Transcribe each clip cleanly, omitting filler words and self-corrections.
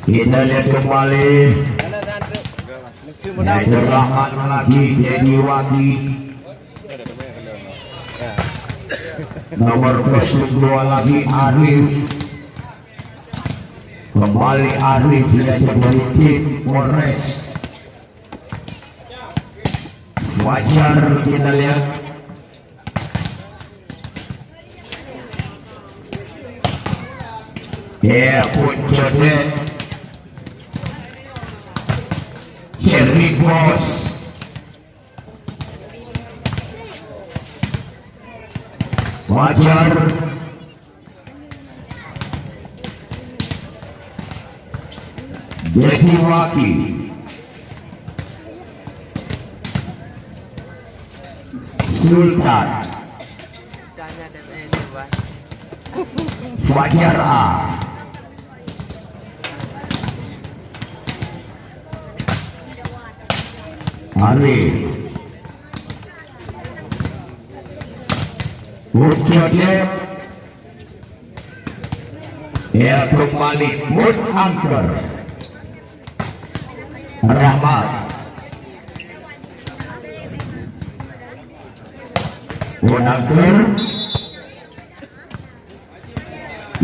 Kita lihat kembali Nadir Rahman lagi Dedi Waki nomor 22 lagi Arif. Kembali Arif belajar dari tim Polres. Wajar kita lihat ya Puncodet Sherry Bos Wajar Dedi Waki Sultan Fajar A Arif Puncodet ya kembali Mut Angker Rahmat Mut Angker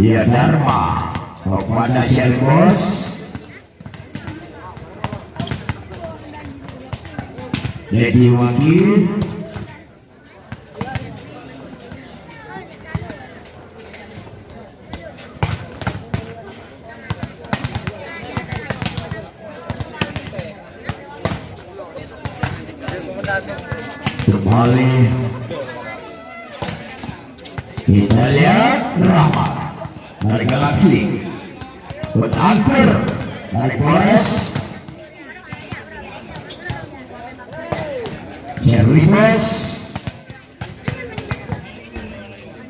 ya Dharma kepada Shelbos Dedi Wakil kembali kita lihat Rahmat dari Galaksi Angker dari Polres Cerritos.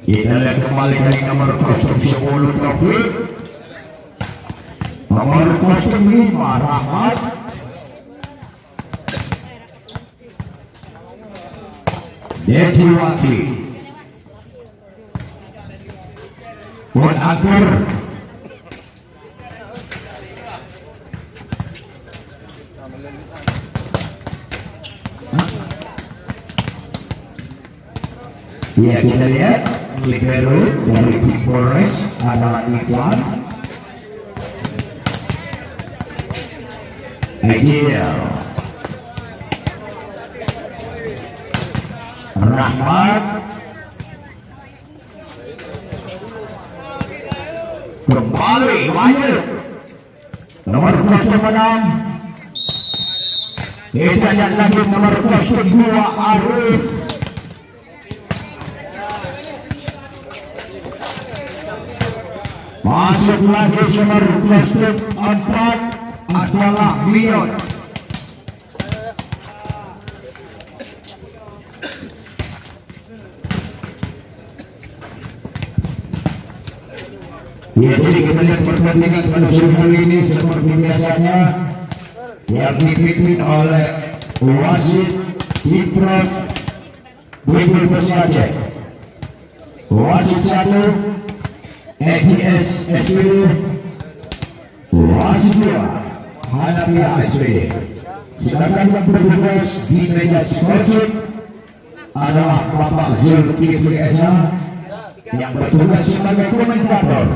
Kita lihat kembali dari nomor 10 Taufik, nomor 05 Rahmat, Dedi Waki Mut Angker ya kita lihat libero dari tim Polres adalah Ikhwan Ideal Rahmat kembali Wahyu nomor 06 kita lihat lagi nomor 02 Arif masuk lagi nomor 4 adalah Leon ya. Jadi kita lihat pertandingan pada sore hari ini seperti biasanya yang dipimpin oleh wasit Ibrat Bibir Besi Aceh, wasit 1 EGS SWD, wasit 2 Hanafiah SWD. Sedangkan yang bertugas di meja scorecard adalah Bapak Zulkifli Esa yang bertugas sebagai komentator.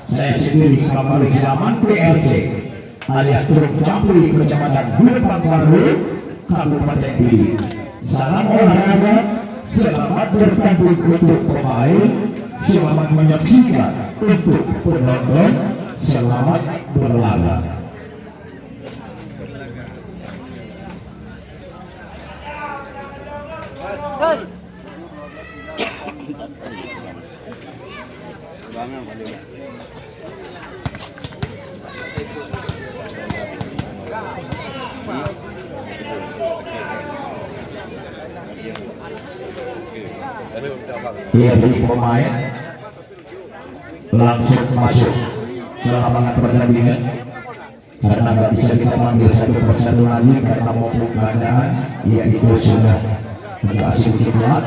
Saya sendiri Kapolri Zaman PLC alias Truk Capri Kecamatan Bulebang Baru Kabupaten Pidi. Salam olahraga, selamat bertanding untuk pemain, selamat menyaksikan untuk penonton, selamat berlaga. Ia jadi pemain langsung masuk ke lapangan pertandingan karena nggak bisa kita panggil satu persatu lagi karena mau keadaan yaitu sudah berhasil dibuat.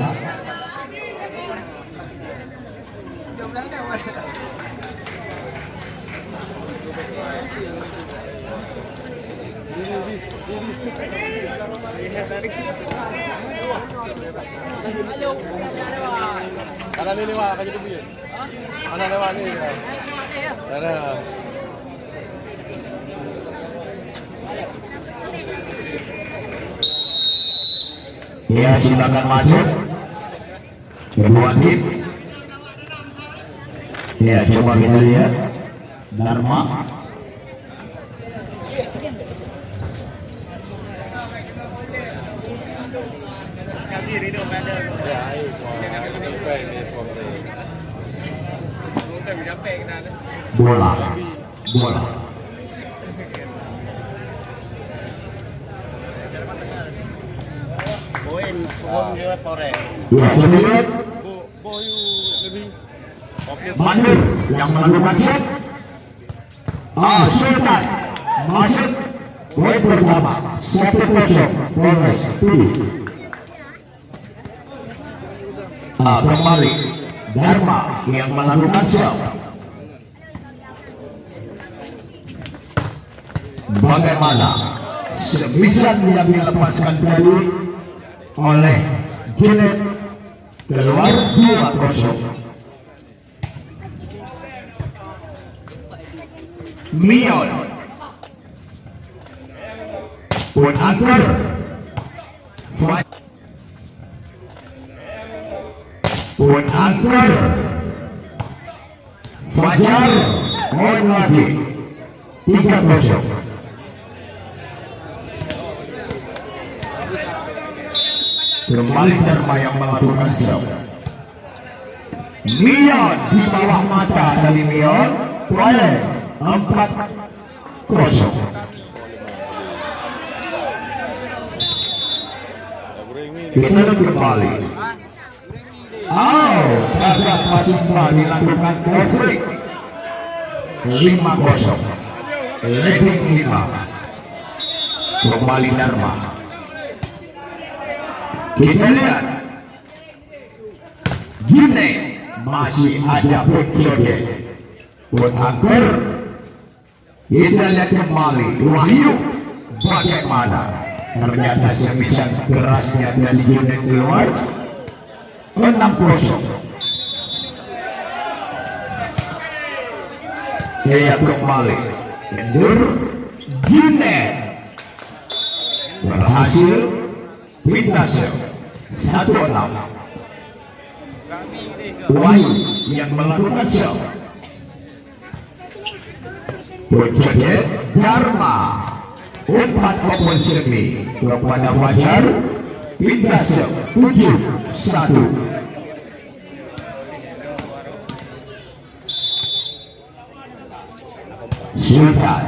Kanan ini mah akan jadi begini. Kanan lewat ni. Ada. Ya, silakan masuk. Kedua tim. Ya, coba kita lihat. Dharma. Bola. Poin dia korek. Ya, kita lihat. Boyu lebih. Mandir yang melakukan set. Sultan masuk. Poin pertama 1-0 Polres Tudi. Kembali Dharma yang melakukan set. Bagaimana sebisa yang dilepaskan tadi oleh Junet keluar 2-0. Mion pun angker Fajar on lagi 3-0. Kembali Dharma yang melakukan serve. Mion di bawah mata dari Mion. Poin 4-0. Kita kembali. Agak masih dilakukan konflik. 5-0. Lebih 5. Kembali Dharma. Kita lihat Gine masih ada Putjoge Pun angker. Kita lihat kembali Wahyu bagaimana ternyata semisal kerasnya dari Gine keluar 6-0. Saya kembali Endur Gine berhasil pindah 1-6. Wahyu yang melakukan show. Putjoge Dharma 4-9 kepada Fajar pindah 7-1. Sultan.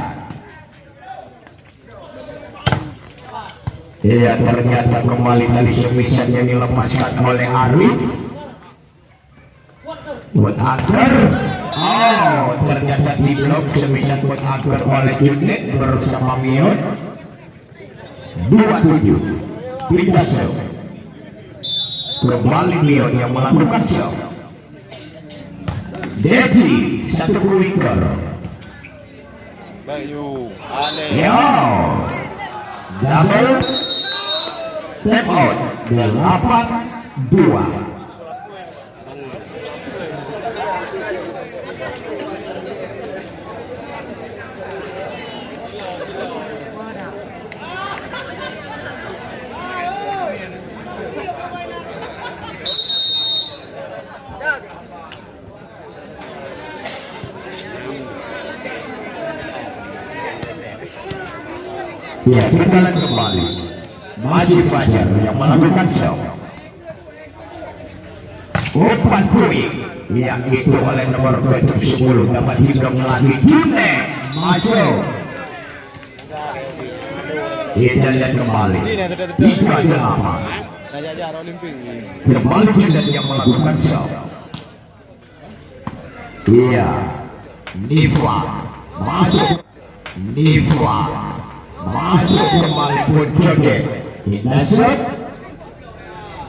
Ya, ternyata kembali dari semisal yang dilepaskan oleh Arif. Buat angker. Ternyata di blok semisal buat angker oleh Junet bersama Mion. 2-7. Pindah show. Kembali Mion yang melakukan show. Deji 1 winger. Bayu, aneh. Yo. Double. Tap out 8-2. Ya, kita lihat kembali. Masih Fajar yang melakukan show. Umpan poin yang itu oleh nomor 10 dapat hidup lagi. June masuk. Kita lihat kembali. 3-8. Kembali June yang melakukan show. Iya, Niva masuk. Niva masuk kembali Putjoge. Pindah shot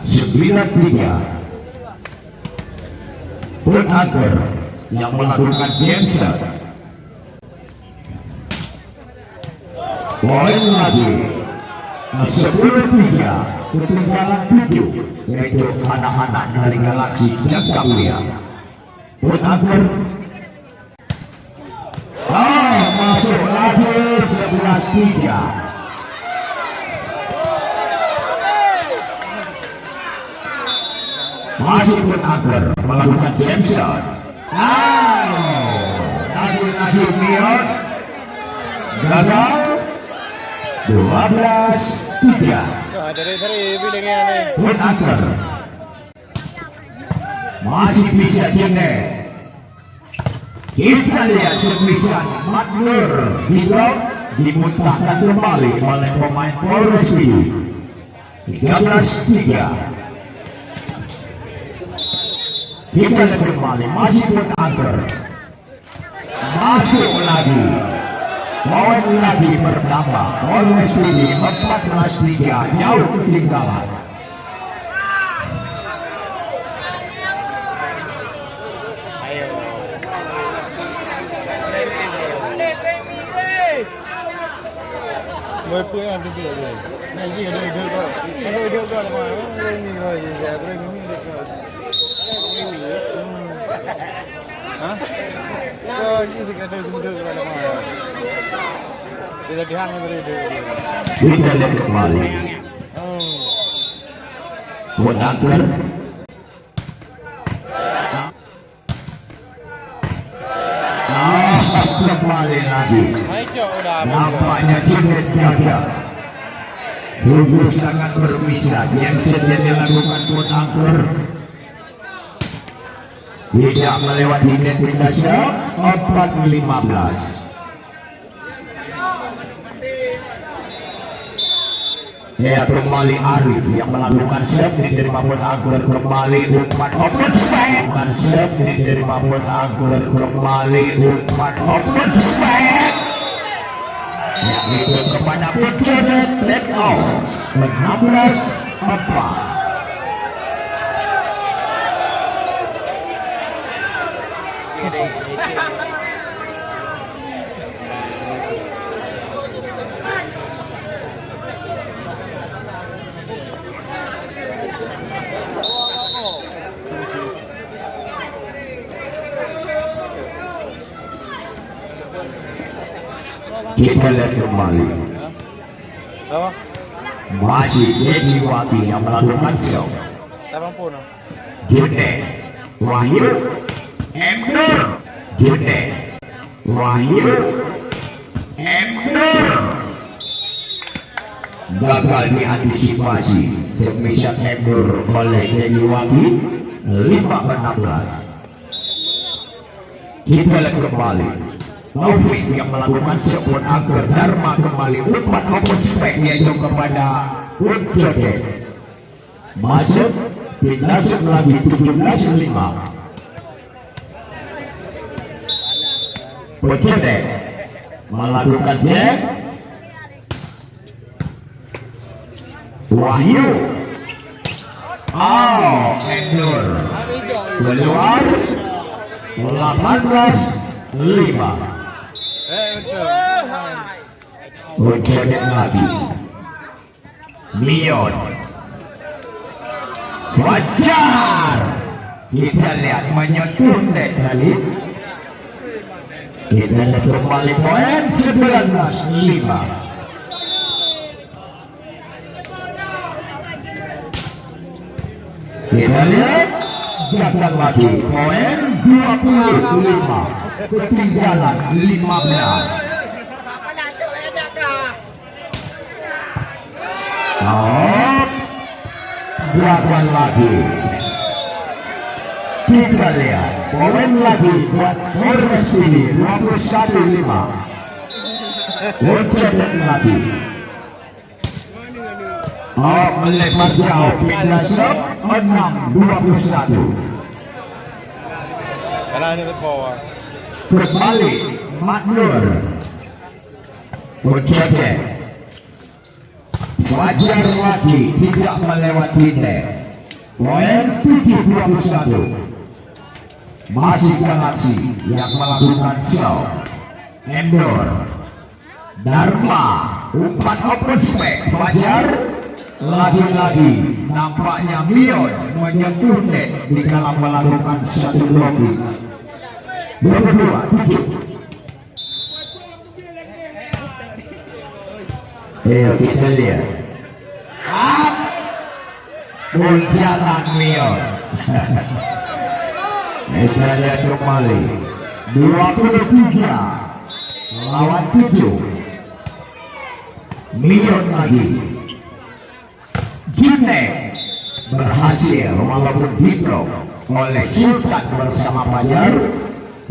9-3. Pun Angker yang melakukan game shot. Poin lagi 10-3, ketinggalan 7, yaitu anak-anak dari Galaksi Jangka Mulia. Poin angker masuk lagi 11-3. Masih pun angker melakukan jam shot. Lagi Mion gagal 12-3. Dari bilangnya nih. Pun angker masih bisa jenek. Kita lihat serpisan Matnur di blok dimuntahkan kembali oleh pemain Polres Biu. 13-3. Kita lihat kembali masih pun angker. Masuk lagi. Poin lagi bertambah. Polres Biu 14-3, jauh ketinggalan. Mới phương làm được rồi. Này gì ở đây được rồi. Ở đây được rồi mà. Lên nhìn rồi thì rẻ lên cũng được rồi. Hả? Rồi như thì cái đây cũng được rồi mà. Đây là cái hang ở đây được rồi. Kita lihat kembali. Buat angker. Kembali lagi. Nampaknya Junet gagal. Sungguh sangat berbisa. Jensen yang dilakukan buat angker. Tidak melewati net dasar 4-15. Ya, kembali Arif yang melakukan serve diterima buat angker kembali umpan open spek. Bukan serve diterima buat angker kembali umpan open spek. Ya, itu kepada Pujonet let out 16-4. Kita lihat kembali. Apa? Masih Edi Wati yang melakukan show. 80. Junet Wahyu Emdur. Junet Wahyu Emdur. Gagal diantisipasi semisal Emdur oleh Edi Wati 5-16. Kita lihat kembali. Taufik yang melakukan sebuah angker Dharma kembali umpan open spek yaitu kepada Pujonet. Masuk masuk lagi 17-5. Pujonet melakukan jam. Wahyu Endur keluar 18-5. Pujonet lagi. Mion. Wajar. Kita lihat menyentuh net kali. Kita lihat kembali poin 19-5. Kita lihat gagal lagi poin 25. Ketinggalan 15. Gagal lagi. Kita lihat poin lagi buat Polres ini 21-5. Pujonet lagi. Melebar jauh pindah shot 6-21. Karena ini bawah. Kembali Matnur. Pujonet. Wajar lagi tidak melewati net. Poin 7-21. Masih Galaksi yang melakukan show. Endor Dharma umpan open spek Fajar. Lagi-lagi nampaknya Mion menyentuh net di kala melakukan satu blocking. Berdua 7. Ayo kita lihat. Jalan Mion. Kita lihat kembali. 23 lawan 7. Mion lagi. Junet berhasil walaupun diblok oleh Sultan bersama Fajar,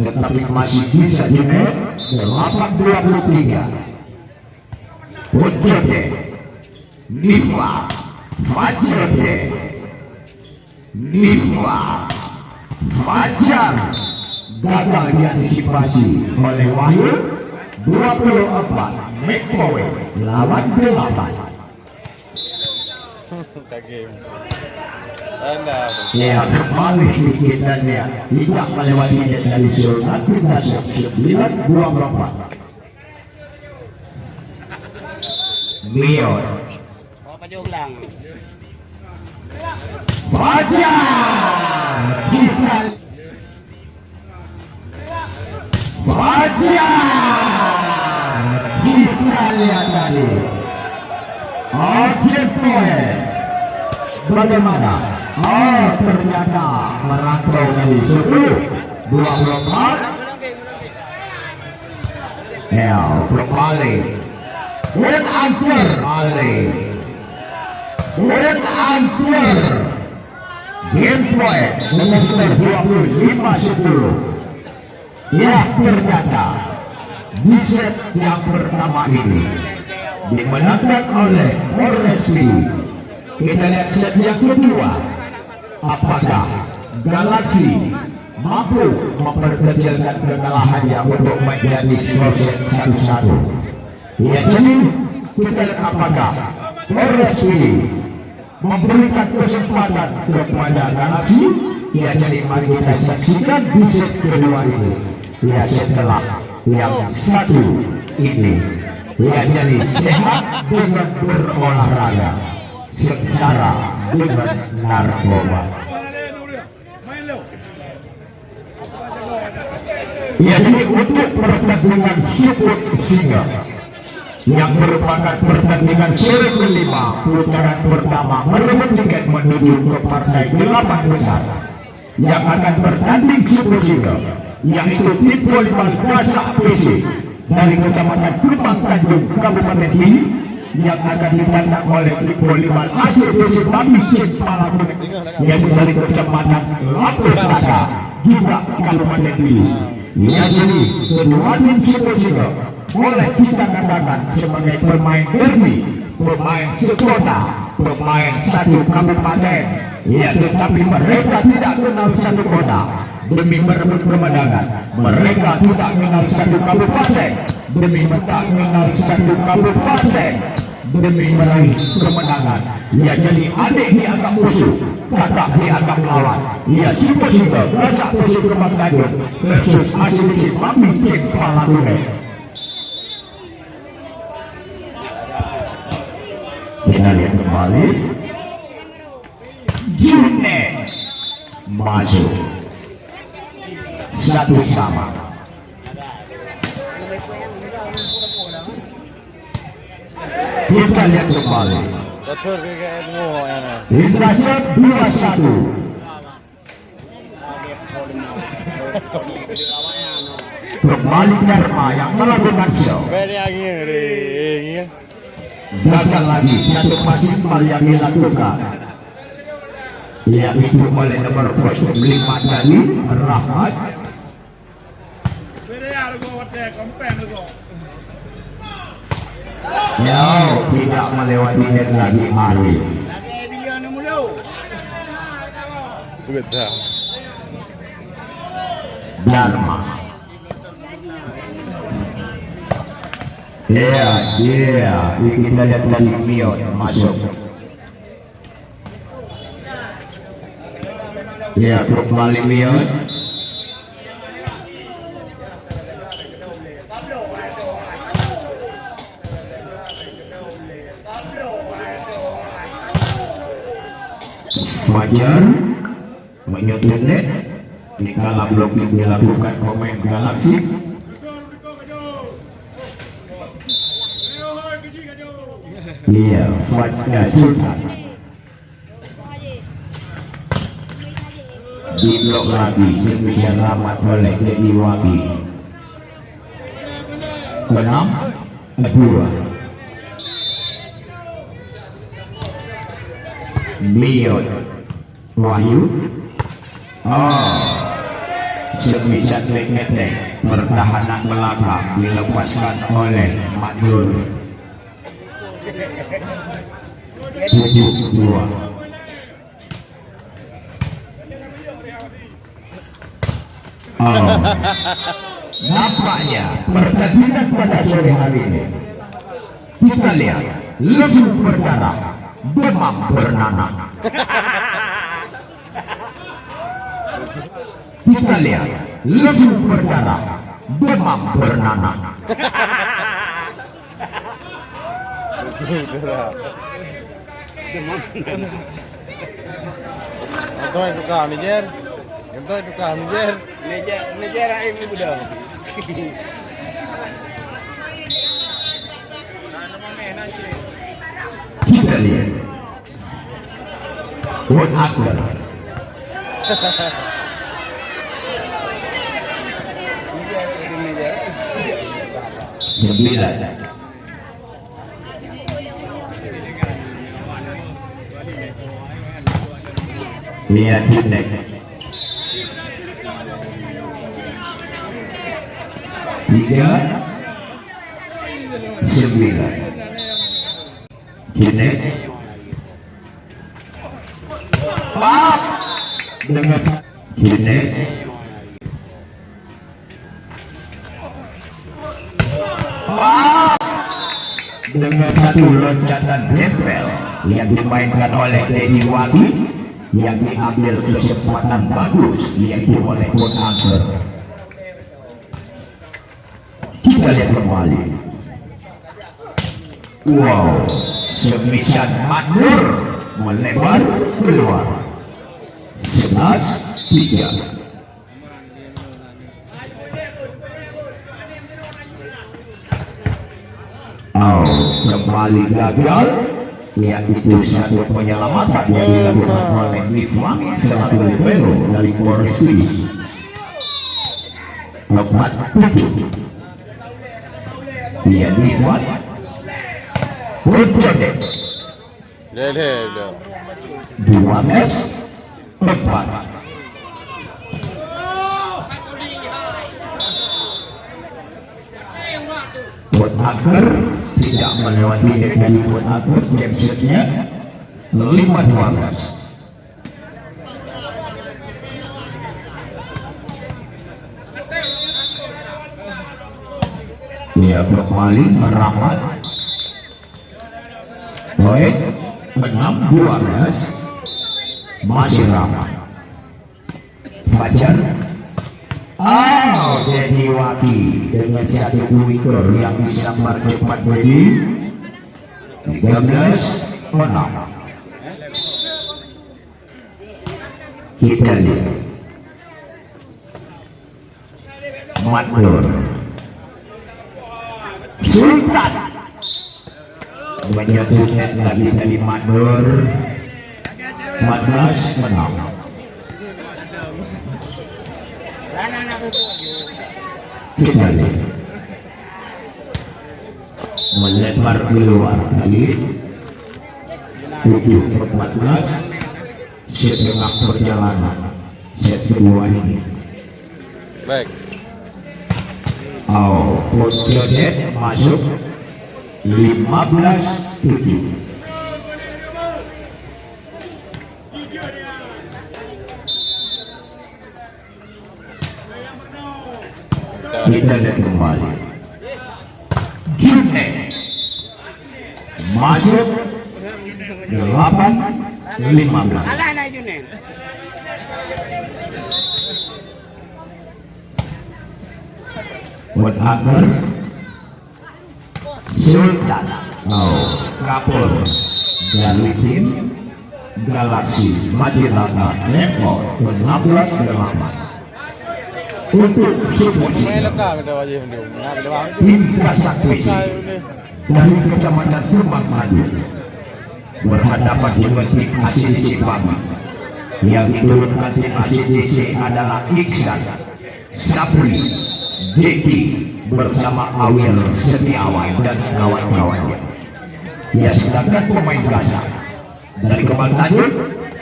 tetapi masih bisa Junet. 8-23. Untuk Nifa Fajar Nifa Fajar gagal diantisipasi oleh Wahyu. 24 make point lawan 8. Game. Anda. Ya kembali kita lihat tidak melewati net dari Sultan. Kita 9-24. Mion Fajar kita lihat tadi. Oke point. Bagaimana? Oh ternyata merantau dari 10-24. Ya kembali. Win Angker Ali. Win Angker. Game point dengan skor 25-10. Ya ternyata di set yang pertama ini dimenangkan oleh Oresli. Kita lihat set yang kedua. Apakah Galaxy mampu memperkecilkan kekalahannya untuk menjadi skor set 1-1? Ya jadi kita lihat apakah Oresli memberikan kesempatan kepada Galaxy. Ya jadi mari kita saksikan di set kedua ini. Ya setelah yang satu ini. Ya jadi sehat dengan berolahraga, sengsara dengan narkoba. Ya jadi untuk pertandingan Super Singa yang merupakan pertandingan seri kelima putaran pertama merebut tiket menuju ke partai 8 besar yang akan bertanding Super Singa, yaitu tim volleyball Gasak PC dari Kecamatan Kembang Tanjung Kabupaten ini yang akan ditandang oleh tim volleyball ACPC Babi Cipala yaitu dari Kecamatan Lapus Saka juga Kabupaten ini. Ya jadi kedua tim Super Singa boleh kita katakan sebagai pemain derby, pemain sekota, pemain satu kabupaten. Ya tetapi mereka tidak kenal satu kota demi merebut kemenangan. Mereka tidak kenal satu kabupaten demi tak kenal satu kabupaten demi meraih kemenangan. Ya jadi adik dianggap musuh, kakak dianggap lawan. Ya Super Singa Gasak PC Kembang Tanjung versus ACPC Babi Cipala Tunai. Kita lihat kembali. Junet masuk 1-sama. Kita lihat kembali. Betul kayak semua ya. Indra set 2-1. Kembali Dharma yang melakukan show. Beri lagi ini. Gagal lagi satu pasimal yang dilakukan, yaitu oleh nomor kostum 5 tadi Rahmat. Ya tidak melewati net lagi Ari. Betul. Dharma. Ya, kita lihat dari Mion masuk. Ya, kembali Mion. Fajar menyentuh net di kala blocking dilakukan pemain Galaxy. Iya, Fajar Sultan di blok lagi sekian amat oleh Dedi Wagi. 6-2 Biot Wahyu. Semisal ngetek pertahanan belakang dilepaskan oleh Madul. 7-2 nampaknya pertandingan pada sore hari ini kita lihat lesu berdarah, demam bernanah. Kita lihat lesu berdarah, demam bernanah. Itu tukang Niger. Itu tukang Niger. Niger ini udah. Kita lihat Wood Akbar 9 lihat Hindek 3-9 Hindek dengan Hindek dengan satu loncatan tempel yang dimainkan oleh Dedi Wagi yang diambil kesempatan bagus yaitu oleh Bon Angker. Kita lihat kembali. Wow, semisal Madnur melebar keluar. 11-3. Kembali gagal, yaitu satu penyelamatan yang dilakukan oleh Nifang selaku libero dari Polres Lee. 4-7. Dia Nifang Berjode 12-4. Buat Agar tidak melewati dari Buat Agar game setnya 5-12. Dia kembali merapat poin 6-12 masih ramai. Fajar Dedi Wagi dengan satu winger yang bisa mempercepat Dedi. 13-6. Kita lihat Madnur Sultan menyentuh net lagi dari Madnur. 14-6. Kita lihat melebar keluar kali 7-14 setengah perjalanan set kedua ini. Baik. Pojodet masuk 15-7. Kita lihat kembali. June masuk 8-15. Alah na June. Buat Akbar Sultan Kapur dari tim Galaksi Majalengka Depok 16-8. Untuk support Main lekar kita wajib dia. Nak bila bang. tim Kasak Wesi dari Kecamatan Kembang Maju berhadapan dengan tim ACDC Pami. Yang diturunkan tim ACDC adalah Iksan, Sapri, Deki bersama Awil Setiawan dan kawan-kawannya. Ya, sedangkan pemain Kasak dari Kembang Tanjung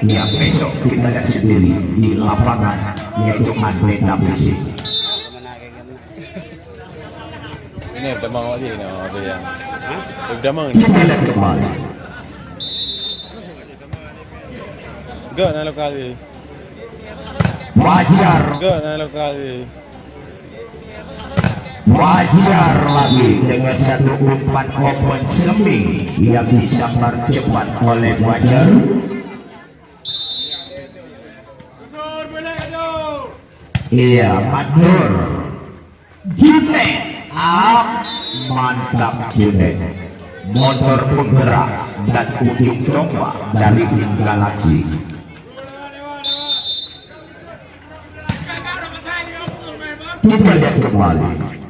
yang besok kita lihat sendiri di lapangan yaitu Andre Tapisi. Ini demang lagi ni ada yang. Demang ni. Kita lihat kembali. Gak nak lokal ni. Wajar, Gak nak lokal ni. wajar lagi dengan satu umpan open sembing yang disambar cepat oleh Wajar. Iya, Matur. June, mantap June. Motor penggerak dan ujung tombak dari tim Galaksi. Kita lihat kembali.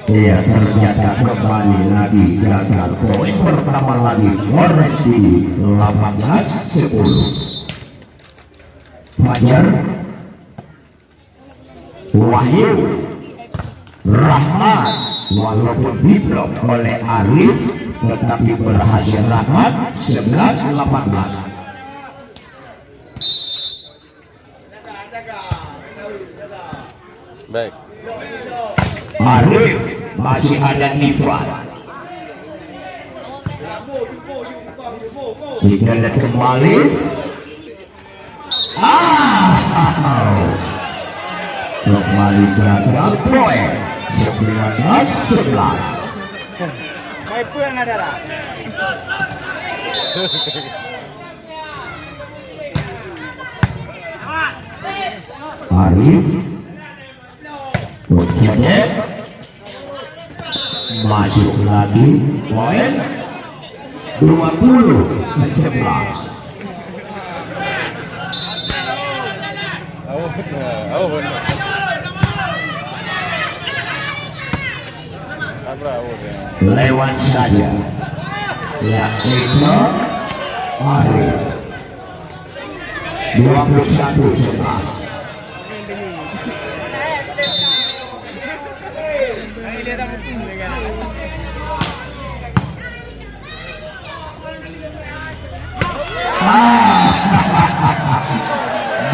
Iya, ternyata kembali lagi gagal. Poin pertama lagi Forest di 18-10. Fajar, Wahyu, Rahmat, walaupun diblok oleh Arif, tetapi berhasil Rahmat 11-18. Baik. Arif masih ada Nifat. Kita lihat kembali. Kembali gagal poin 19-11. Mai puan ada lah. Arif Ucapnya masuk lagi poin 20-11. Oh, benar. Abra, Lewat saja yaitu Arif 21-11.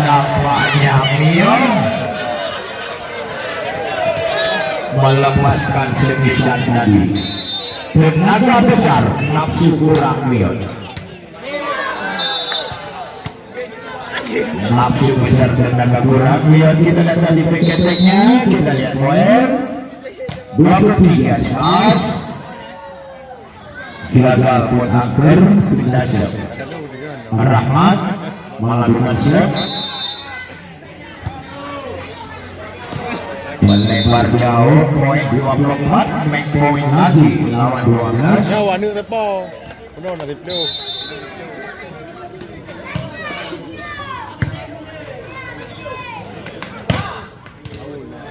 Nampaknya Mion melepaskan sebisan tadi. Tenaga besar, nafsu kurang Mion. Nafsu besar, tenaga kurang Mion. Kita lihat tadi PKT-nya, kita lihat poin 23-11. Gagal buat angker, pindah set. Rahmat melakukan set. Melebar jauh, poin 24, make poin lagi lawan 12. Ya, warna tepau. Benar nak tipu.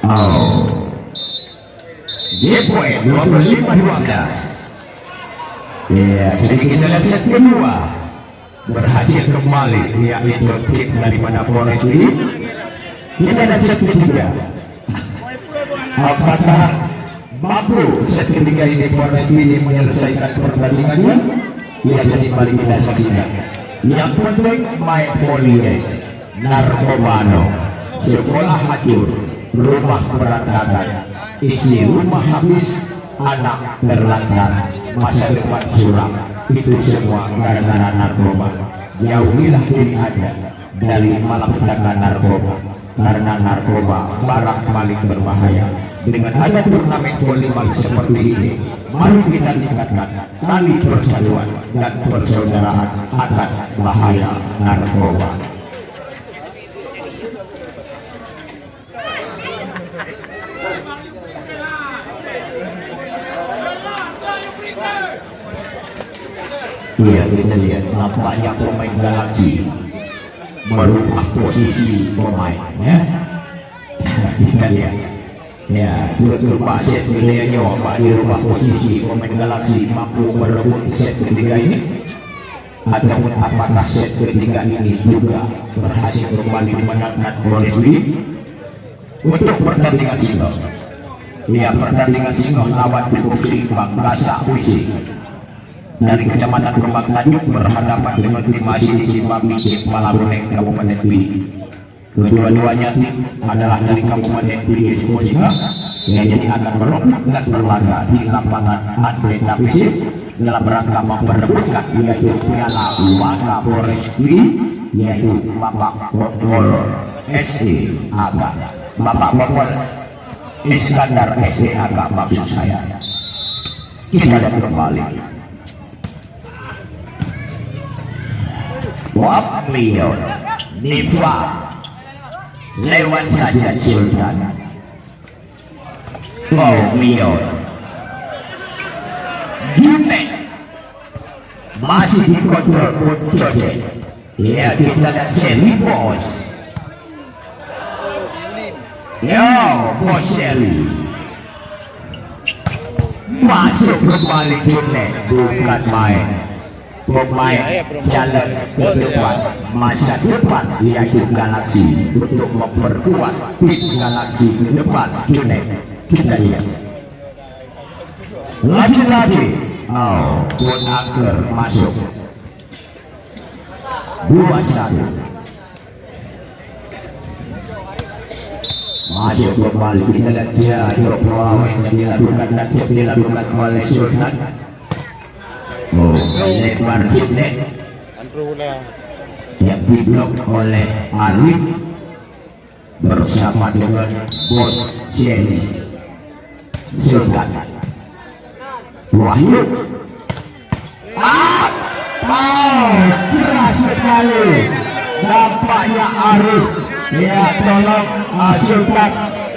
Oh. Dia poin 25-12. Ya, jadi kita lihat set kedua berhasil kembali yaitu tim daripada Forest ini. Kita lihat set ketiga. Apakah mampu set ketiga ini Forest ini menyelesaikan pertandingannya? Ya, jadi mari kita saksikan. Yang penting main polies, narkobano, sekolah hancur, rumah berantakan, isi rumah habis, anak terlantar, masa depan suram. Itu semua gara-gara narkoba. Jauhilah diri Anda dari malapetaka narkoba, karena narkoba barang paling berbahaya. Dengan ada turnamen volleyball seperti ini, mari kita tingkatkan tali persatuan dan persaudaraan akan bahaya narkoba. Iya, kita lihat nampaknya pemain Galaxy merubah posisi pemain ya. Kita lihat ya, dua set wilayahnya Pak dirubah posisi pemain Galaxy mampu merebut set ketiga ini, ataupun apakah set ketiga ini juga berhasil kembali dimenangkan oleh Sri untuk pertandingan single. Ya, pertandingan single lawan cukup seimbang Gasak Wisi dari Kecamatan Kembang Tanjung berhadapan dengan tim masih di Cimahi Malabuneng Kabupaten Pidi. Kedua-duanya tim adalah dari Kabupaten Pidi semua, yang jadi akan berlomba dan berlaga di lapangan Atleta Fisik dalam rangka memperebutkan yaitu Piala Wakapolres Pidi, yaitu Bapak Kopol SE Aga, Bapak Kopol Iskandar SE Aga maksud saya. Kita lihat kembali. Wap Mion Nifa lewat saja Sultan. Oh Mion Jume masih dikontrol Pucode. Ya, kita lihat Shelly Bos. Yo Bos Shelly masuk kembali Jume, bukan main. Pemain jalan ke depan masa depan yaitu Galaxy untuk memperkuat tim Galaxy ke depan. Kita lihat lagi-lagi. Oh, Pun Aker masuk 2-1. Masuk kembali. Kita lihat dia yang dilakukan dan dilakukan oleh Sultan. Oh, lebar Junet yang diblok oleh Alif bersama dengan Bos Shelly Sultan. Wahyu keras sekali nampaknya Arif. Ya, tolong Sultan.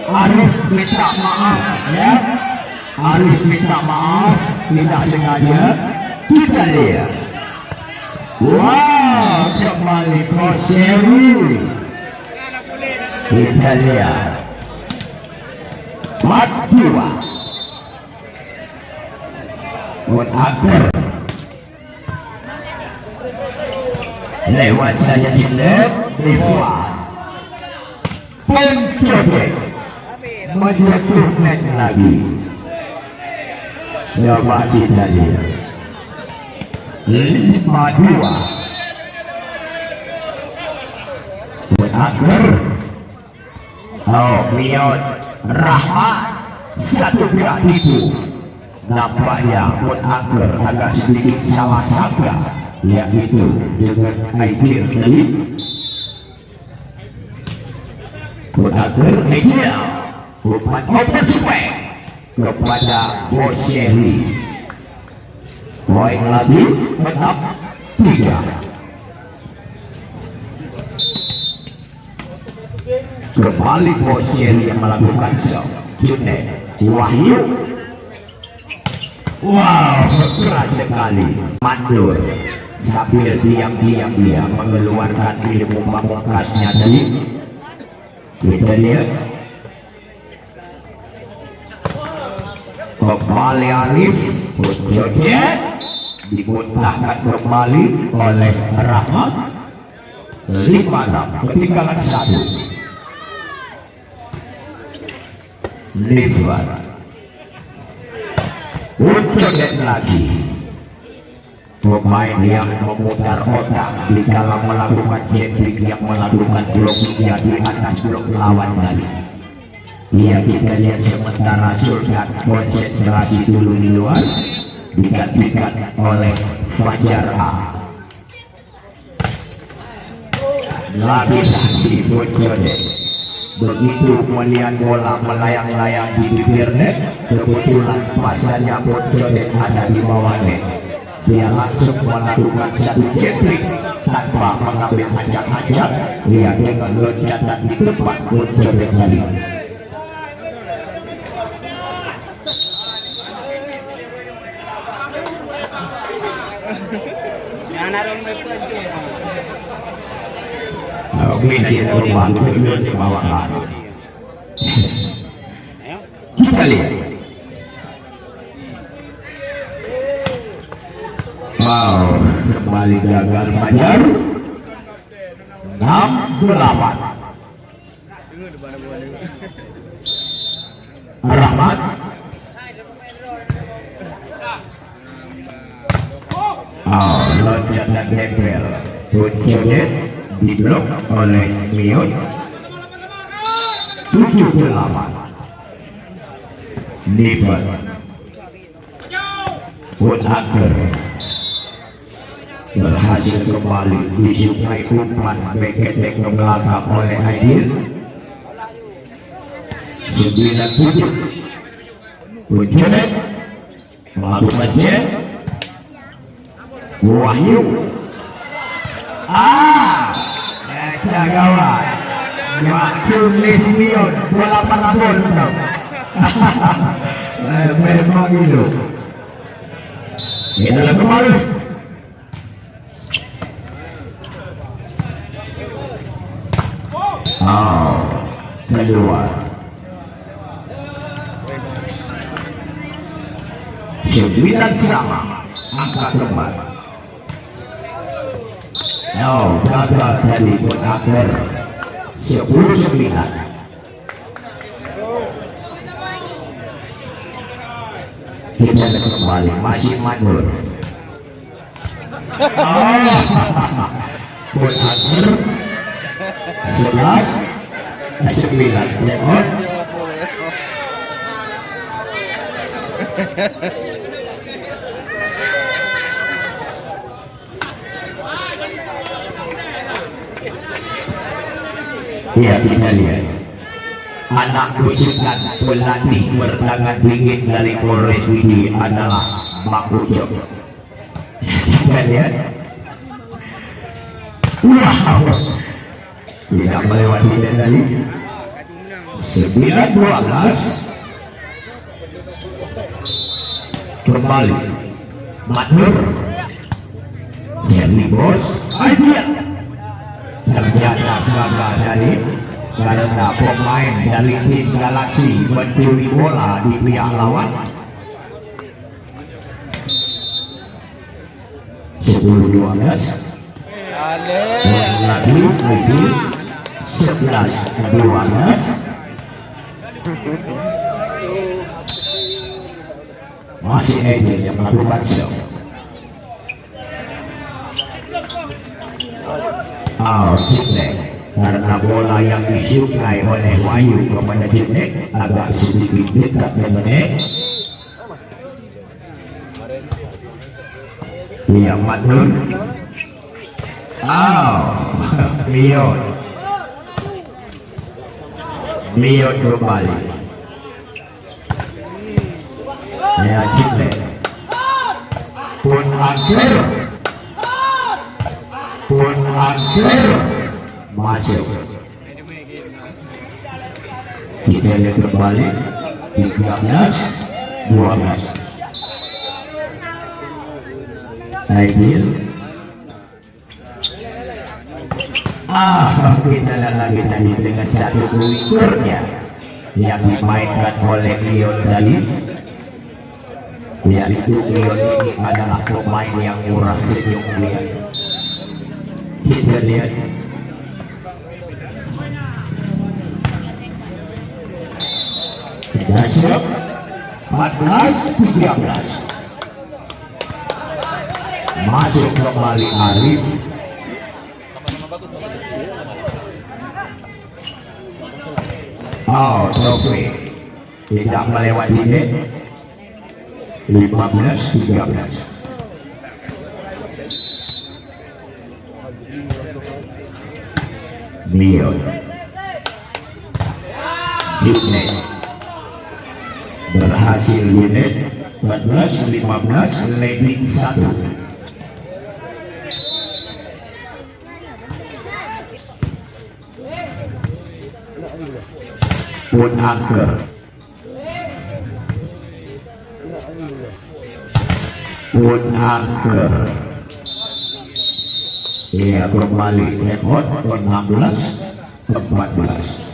Arif minta maaf ya. Arif minta maaf, tidak sengaja. Kita lihat. Wow, kembali Koseri. Kita lihat. Mat 2. Pun Aker lewat saja Junet dibuat. Pencoba menjatuhkan lagi. Coba kita lihat. 5-2. Pun Aker. Oh, Mion Rahmat satu gerak itu. Nampaknya Pun Aker agak sedikit salah sangka, yaitu dengan Aidir tadi. Pun Aker ideal umpan open swing kepada Bos Shelly. Poin lagi menang 3. Kembali Bos Shelly yang melakukan serve. Junet Wahyu. Wow, keras sekali. Mandur sambil diam-diam dia mengeluarkan ilmu pamungkasnya tadi. Kita lihat. Kembali Arif. Joget dimuntahkan kembali oleh Rahmat. 5-6, ketinggalan 1. Liver Joget lagi. Pemain yang memutar otak di dalam melakukan jetrik, yang melakukan bloknya di atas blok lawan tadi. Ya, kita lihat sementara Sultan konsentrasi dulu di luar, digantikan oleh Fajar A. Lagi-lagi Joget begitu melihat bola melayang-layang di bibir net, kebetulan pasarnya Joget ada di bawah net. Dia langsung melakukan satu jetrik tanpa mengambil acak-acak. Dia dengan loncatan di tempat Joget tadi. Oke, dia kembali ke bawahan. Kita lihat. Wow, kembali gagal Fajar. 6-8. Rahmat. Loncat dan gembel. Tunjukin diblok oleh Mion. 7-8. Niven. Woodhacker berhasil kembali disukai umpan beketek ke belakang oleh Aidil. 9-7. Tunjukin melakukan jet. Wahyu. Gawat. Tulis Mion bola parabol dong. Memang itu. Kita lihat kembali. Keluar. 9 sama. Angkat kembali. Gagal dari Woodhacker. 10-9. Kita kembali masih mandur. Woodhacker 11-9. Lemon. Ya, kita lihat anak kucukan pelatih bertangan dingin dari Polres Widi adalah Mak Ucok. Kita lihat. Wow, tidak melewati tadi. 9-12. Kembali Matnur. Jadi bos Aidil. Ternyata gagal tadi karena pemain dari tim Galaksi mencuri bola di pihak lawan. 10-12. Lagi 11-12. Masih Aidil yang melakukan show. Ciplek karena bola yang disukai oleh Wahyu kepada Ciplek agak sedikit dekat dengan Iya Matnun. Mion kembali. Ya Ciplek pun akhir masuk. Kita lihat kembali 13-12. Aidil. Kita lihat lagi tadi dengan satu wikernya yang dimainkan oleh Leon tadi. Yaitu Leon ini adalah pemain yang murah senyum dia. Kita lihat dasar 14-13. Masuk kembali Arif. Trofi tidak melewati net. 15-13. Mion Unit berhasil unit 14-15 leading 1. Woodhacker Ya kembali repot 16-14.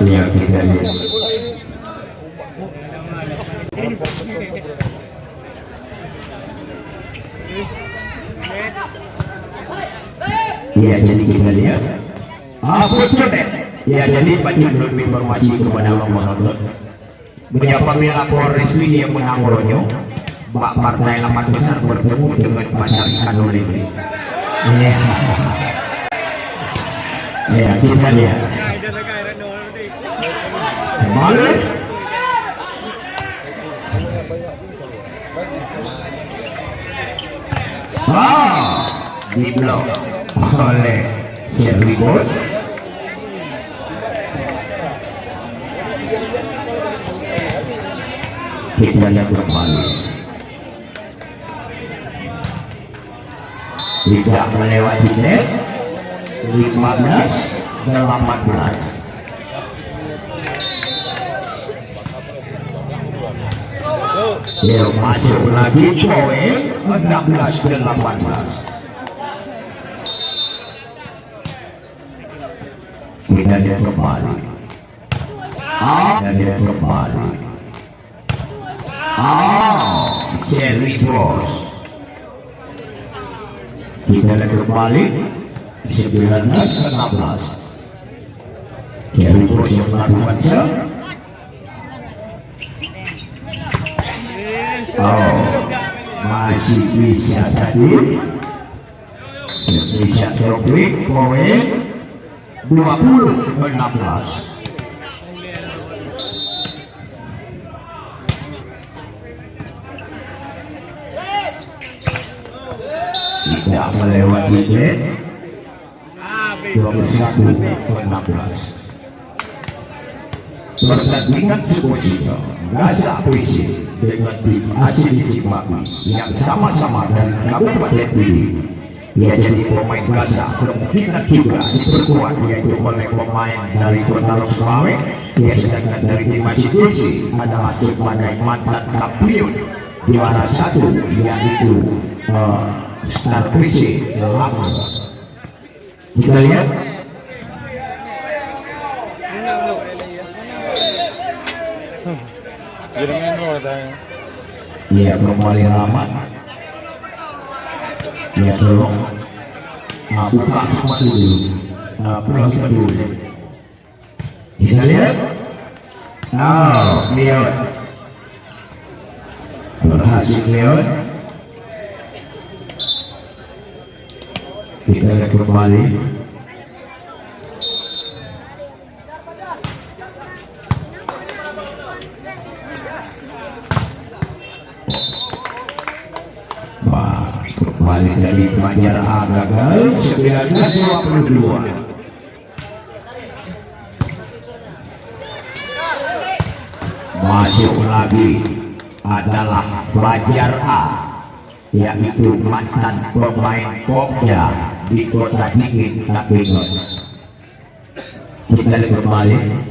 Ya kita lihat. Ya jadi kita lihat. Pucuk deh. Ya jadi banyak informasi kepada orang menonton. Menyapami lapor resmi yang menang Ronyo. Bak partai lapan besar bertemu dengan pasar ikan oleh. Ya kita lihat. Kembali. Diblok oleh Sherry Bos. Kita lihat kembali. Tidak melewati net 15-18. Dia masuk lagi poin 16-18. Kita lihat kembali. Kita lihat kembali. Sherry Bros. Kita lihat kembali 19-16. Sherry Bros yang melakukan serve. Masih bisa tadi. Bisa tropik poin 20-16. Tidak melewati net 21-16. Pertandingan seterusnya Gaza Puisi dengan tim asli Cimahi yang sama-sama dari Kabupaten ini. Ya jadi pemain Gaza kemungkinan juga diperkuat yaitu oleh pemain dari Kota Losmawe. Ya sedangkan dari tim asli Puisi adalah sebagai mantan kampion juara 1 yaitu Star Puisi Lampung. Kita lihat. Ya kembali Rahmat. Ya tolong buka semua dulu. Pulang kita dulu. Kita lihat. Leon berhasil Leon. Kita lihat kembali. Kembali dari Banjar A gagal 19-22. Masuk lagi adalah Banjar A, yaitu mantan pemain Pokja di Kota Dingin Takengon. Kita lihat kembali.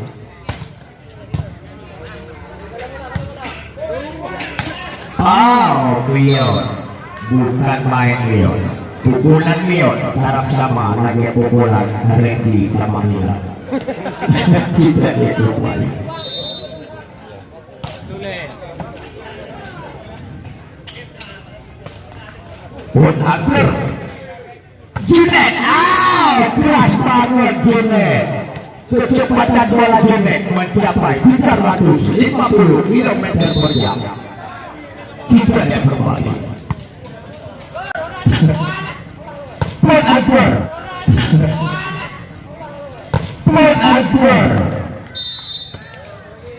Leon bukan main Leon, pukulan Leon harap sama lagi pukulan Randy Lamanila. Kita lihat kembali. Pun hampir Junet, keras banget Junet. Kecepatan bola Junet mencapai 350 km/jam. Kita lihat kembali. Pun Akbar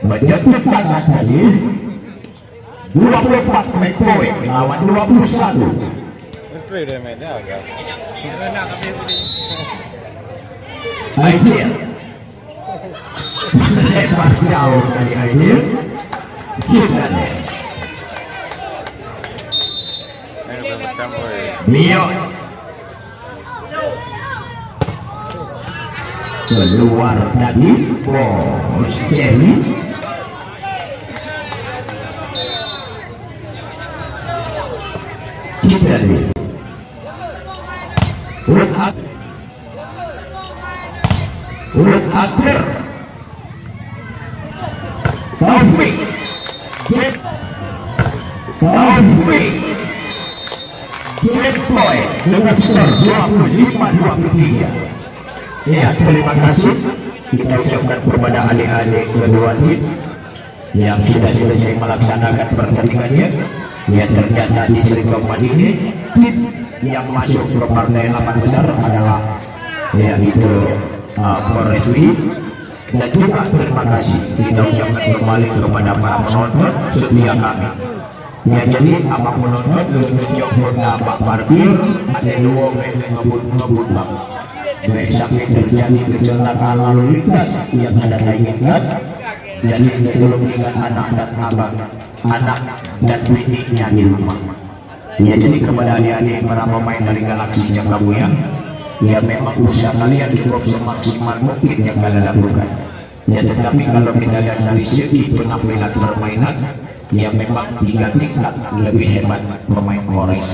menjatuh tangan tadi 24 poin lawan 21. Aidil lebar jauh dari Aidil. Kita deh. Ini udah macam oi. Mio keluar tadi bos Jerry. Kita deh. Urut akhir Taufik Game point dengan skor 25-23. Ya, terima kasih kita ucapkan kepada adik-adik kedua tim yang sudah selesai melaksanakan pertandingannya. Ya, ternyata di Serikopad ini tim yang masuk ke partai 8 besar adalah yaitu Polres Wi. Dan juga terima kasih kita ucapkan kembali kepada para penonton setia kami. Ya, jadi abang menonton menunjuk abang parkir ada dua ngebut bang. Sampai terjadi kecelakaan lalu lintas yang ada ingat. Jadi belum ingat anak dan abang, anak dan bininya di rumah. Ya, jadi kepada adik-adik para pemain dari Galaksi Jangkabuya, ya memang usaha kalian cukup semaksimal mungkin yang kalian lakukan. Ya, tetapi kalau kita lihat dari segi penampilan permainan, ya memang 3 tingkat lebih hebat pemain Polres.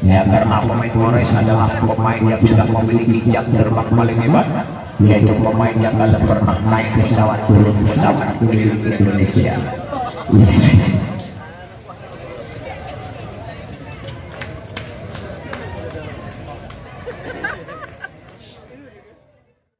Ya, karena pemain Polres adalah pemain yang sudah memiliki jam terbang paling hebat, yaitu pemain yang pernah naik pesawat turun pesawat keliling Indonesia.